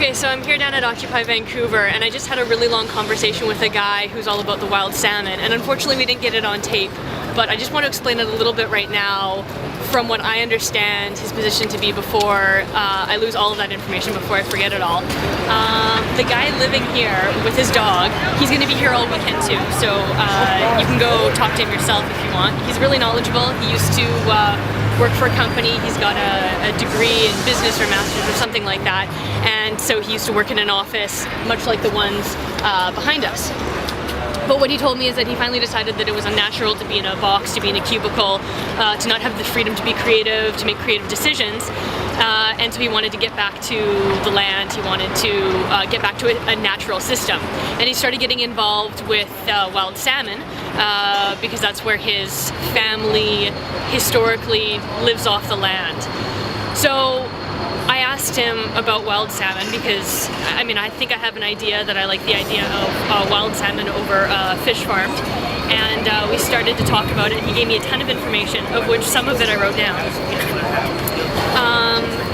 Okay, so I'm here down at Occupy Vancouver, and I just had a really long conversation with a guy who's all about the wild salmon, and unfortunately we didn't get it on tape, but I just want to explain it a little bit right now from what I understand his position to be before I lose all of that information, before I forget it all. The guy living here with his dog, he's going to be here all weekend too, so you can go talk to him yourself if you want. He's really knowledgeable. He used to work for a company. He's got a degree in business or master's or something like that, and so he used to work in an office much like the ones behind us. But what he told me is that he finally decided that it was unnatural to be in a box, to be in a cubicle, to not have the freedom to be creative, to make creative decisions, and so he wanted to get back to the land. He wanted to get back to a natural system, and he started getting involved with wild salmon because that's where his family historically lives off the land. So I asked him about wild salmon because, I mean, I think I have an idea that I like the idea of wild salmon over fish farmed, and we started to talk about it. He gave me a ton of information, of which some of it I wrote down.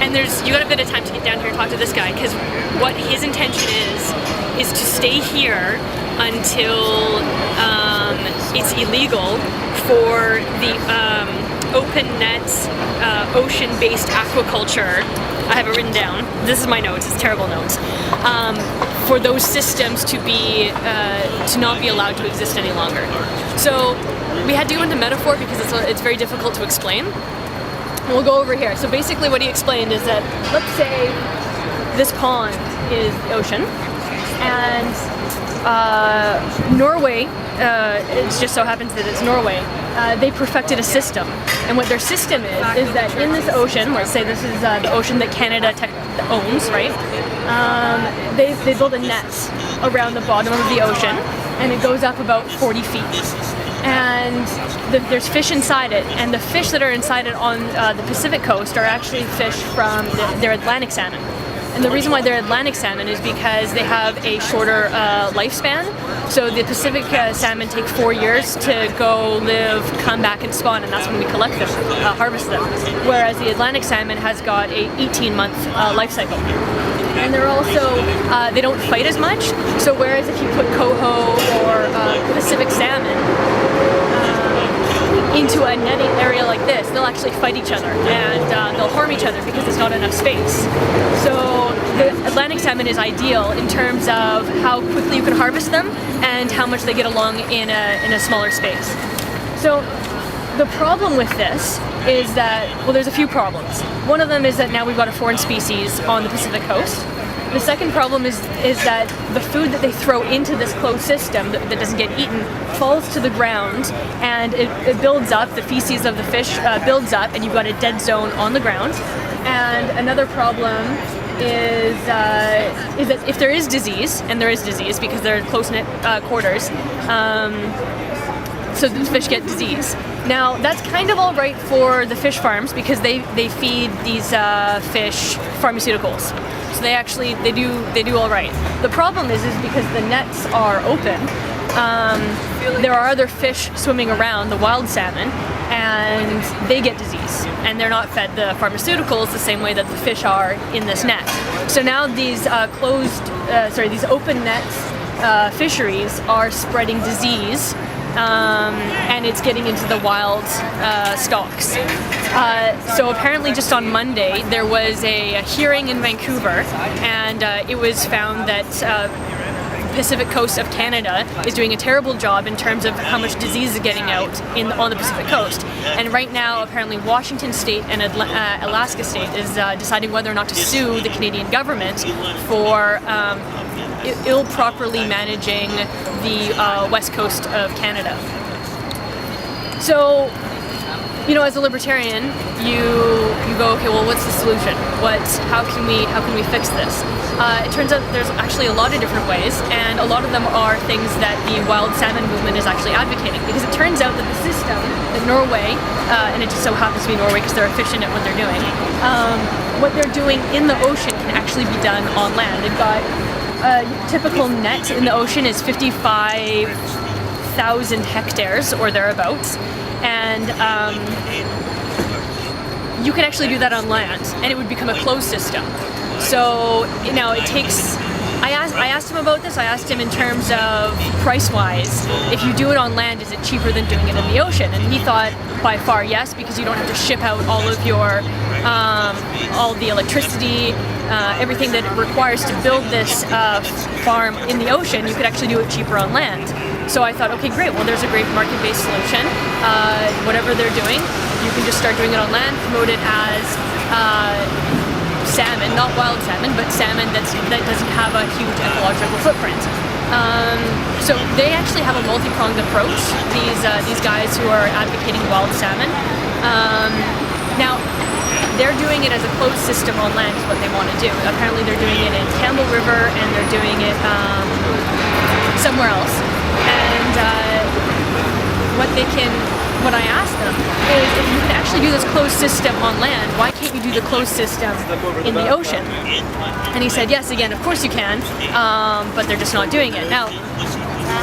And you got a bit of time to get down here and talk to this guy, because what his intention is to stay here until it's illegal for the open net, ocean-based aquaculture. I have it written down. This is my notes. It's terrible notes. For those systems to not be allowed to exist any longer. So we had to go into metaphor because it's very difficult to explain. We'll go over here. So basically, what he explained is that, let's say this pond is the ocean, and Norway. It just so happens that it's Norway. They perfected a system, and what their system is that in this ocean, let's say this is the ocean that Canada owns, right? They build a net around the bottom of the ocean, and it goes up about 40 feet. And there's fish inside it, and the fish that are inside it on the Pacific coast are actually fish from their Atlantic salmon. And the reason why they're Atlantic salmon is because they have a shorter lifespan. So the Pacific salmon take 4 years to go live, come back and spawn, and that's when we collect them, harvest them. Whereas the Atlantic salmon has got a 18-month life cycle. And they're also, they don't fight as much. So whereas if you put coho or Pacific salmon into a netting area like this, they'll actually fight each other, and they'll harm each other because there's not enough space. So the Atlantic salmon is ideal in terms of how quickly you can harvest them and how much they get along in a smaller space. So the problem with this is that, well, there's a few problems. One of them is that now we've got a foreign species on the Pacific coast. The second problem is that the food that they throw into this closed system that doesn't get eaten falls to the ground, and it builds up, the feces of the fish builds up, and you've got a dead zone on the ground. And another problem is that if there is disease, and there is disease because they're close-knit quarters, so the fish get disease. Now that's kind of all right for the fish farms because they feed these fish pharmaceuticals. So they do all right. The problem is because the nets are open, there are other fish swimming around, the wild salmon, and they get disease, and they're not fed the pharmaceuticals the same way that the fish are in this net. So now these these open nets fisheries are spreading disease, and it's getting into the wild stocks. So apparently just on Monday there was a hearing in Vancouver, and it was found that Pacific coast of Canada is doing a terrible job in terms of how much disease is getting out on the Pacific coast. And right now apparently Washington State and Alaska State is deciding whether or not to sue the Canadian government for properly managing the west coast of Canada. So, you know, as a libertarian, you go, okay, well, what's the solution? How can we fix this? It turns out there's actually a lot of different ways, and a lot of them are things that the wild salmon movement is actually advocating, because it turns out that the system that Norway, and it just so happens to be Norway because they're efficient at what they're doing, what they're doing in the ocean can actually be done on land. They've got a typical net in the ocean is 55,000 hectares or thereabouts, and you can actually do that on land, and it would become a closed system. So it takes. I asked him about this. I asked him in terms of price-wise, if you do it on land, is it cheaper than doing it in the ocean? And he thought by far yes, because you don't have to ship out all of your all the electricity, everything that it requires to build this farm in the ocean. You could actually do it cheaper on land. So I thought, okay, great. Well, there's a great market-based solution. Whatever they're doing, you can just start doing it on land, promote it as salmon, not wild salmon, but salmon that doesn't have a huge ecological footprint. So they actually have a multi-pronged approach, these guys who are advocating wild salmon. Now, they're doing it as a closed system on land is what they want to do. Apparently they're doing it in Campbell River and they're doing it somewhere else. And what I asked them is, if you can actually do this closed system on land, why can't you do the closed system in the ocean? And he said, yes, again, of course you can, but they're just not doing it. Now,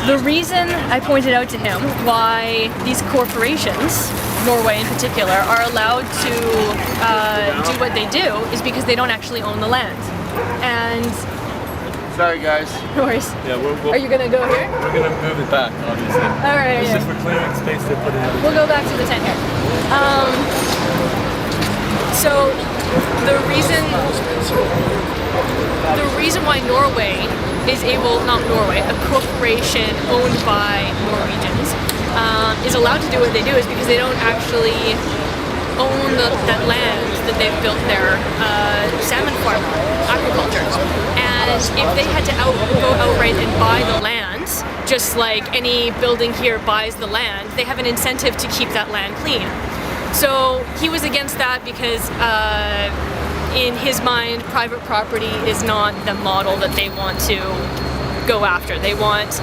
the reason I pointed out to him why these corporations, Norway in particular, are allowed to do what they do is because they don't actually own the land. And sorry, guys. no worries. Yeah, are you gonna go here? We're gonna move it back, obviously. All right. It's just we're clearing space to put it in. We'll go back to the tent here. So the reason why Norway is able, not Norway, a corporation owned by Norwegians is allowed to do what they do is because they don't actually own that land that they've built their salmon farm on, aquaculture. And if they had to go outright and buy the land, just like any building here buys the land, they have an incentive to keep that land clean. So he was against that because in his mind, private property is not the model that they want to go after. They want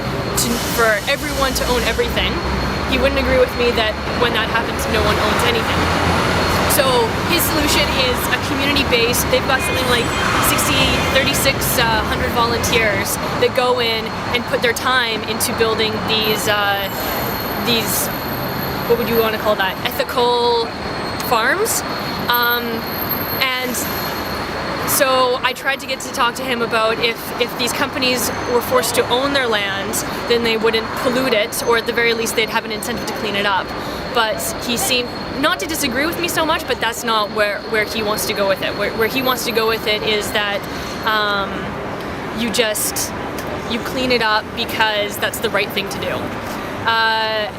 for everyone to own everything. He wouldn't agree with me that when that happens, no one owns anything. So his solution is a community-based. They've got something like 3,600 volunteers that go in and put their time into building these what would you want to call that? Ethical farms. And so I tried to get to talk to him about if these companies were forced to own their land, then they wouldn't pollute it, or at the very least they'd have an incentive to clean it up. But he seemed not to disagree with me so much, but that's not where he wants to go with it. Where he wants to go with it is that you clean it up because that's the right thing to do.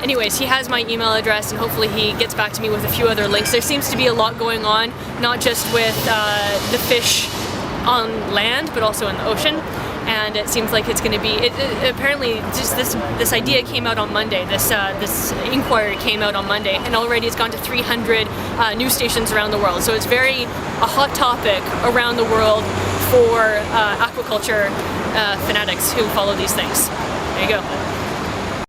Anyways, he has my email address and hopefully he gets back to me with a few other links. There seems to be a lot going on, not just with the fish on land, but also in the ocean. And it seems like it's going to be. Apparently, just this idea came out on Monday. This inquiry came out on Monday, and already it's gone to 300 news stations around the world. So it's a hot topic around the world for aquaculture fanatics who follow these things. There you go.